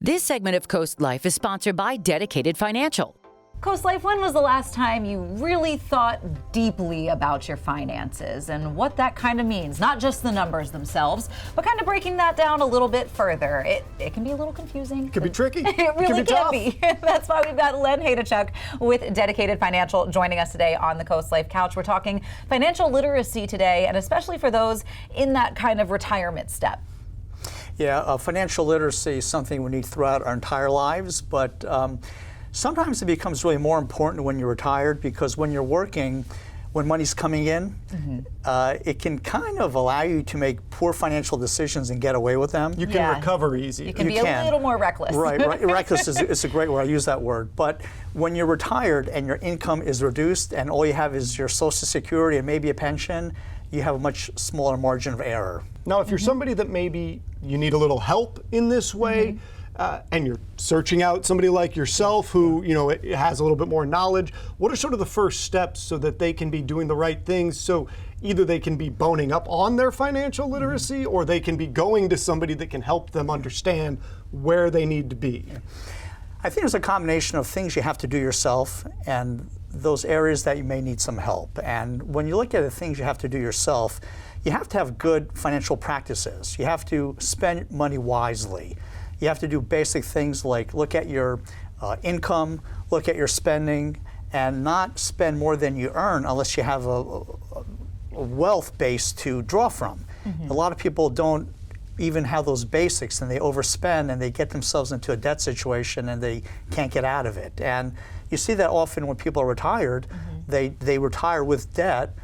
This segment of CoastLife is sponsored by Dedicated Financial. CoastLife, when was the last time you really thought deeply about your finances and what that kind of means? Not just the numbers themselves, but kind of breaking that down a little bit further. It can be a little confusing. It can be tricky. It really can be. That's why we've got Len Hayduchok with Dedicated Financial joining us today on the CoastLife couch. We're talking financial literacy today, and especially for those in that kind of retirement step. Yeah, financial literacy is something we need throughout our entire lives, but sometimes it becomes really more important when you're retired, because when you're working, when money's coming in, it can kind of allow you to make poor financial decisions and get away with them. You can recover easy. You can be a little more reckless. Right. Reckless is a great word. I use that word. But when you're retired and your income is reduced and all you have is your Social Security and maybe a pension, you have a much smaller margin of error. Now, if you're somebody that maybe you need a little help in this way, and you're searching out somebody like yourself who, has a little bit more knowledge, what are sort of the first steps so that they can be doing the right things? So either they can be boning up on their financial literacy, or they can be going to somebody that can help them understand where they need to be. I think there's a combination of things you have to do yourself and those areas that you may need some help. And when you look at the things you have to do yourself, you have to have good financial practices. You have to spend money wisely. You have to do basic things like look at your income, look at your spending, and not spend more than you earn unless you have a wealth base to draw from. A lot of people don't even have those basics, and they overspend and they get themselves into a debt situation and they can't get out of it. And you see that often when people are retired, they retire with debt,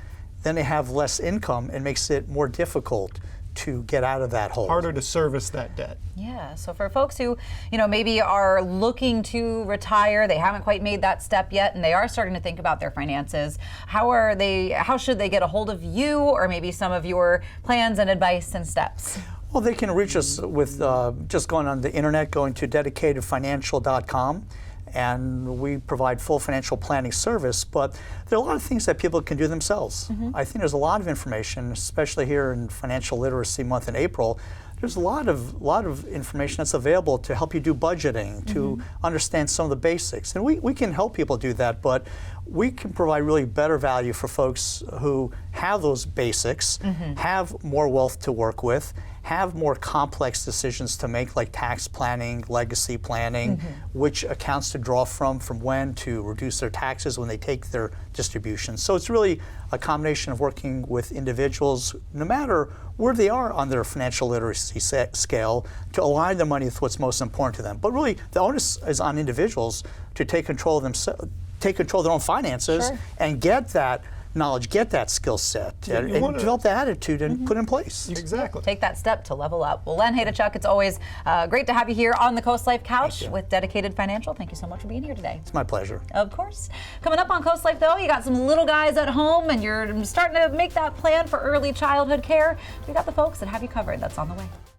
then they have less income. It makes it more difficult to get out of that hole. Harder to service that debt. Yeah, so for folks who, maybe are looking to retire, they haven't quite made that step yet, and they are starting to think about their finances, how should they get a hold of you, or maybe some of your plans and advice and steps? Well, they can reach us with just going on the internet, going to dedicatedfinancial.com, and we provide full financial planning service, but there are a lot of things that people can do themselves. I think there's a lot of information, especially here in Financial Literacy Month in April. There's a lot of information that's available to help you do budgeting, to understand some of the basics. And we can help people do that, but we can provide really better value for folks who have those basics, have more wealth to work with, have more complex decisions to make, like tax planning, legacy planning, which accounts to draw from when to reduce their taxes when they take their distributions. So it's really a combination of working with individuals, no matter where they are on their financial literacy scale, to align their money with what's most important to them. But really, the onus is on individuals to take control of themselves, take control of their own finances, and get that knowledge, get that skill set, and develop that attitude and put in place. Exactly. Take that step to level up. Well, Len Hayduchok, it's always great to have you here on the CoastLife couch with Dedicated Financial. Thank you so much for being here today. It's my pleasure. Of course. Coming up on CoastLife, though, you got some little guys at home and you're starting to make that plan for early childhood care. We got the folks that have you covered. That's on the way.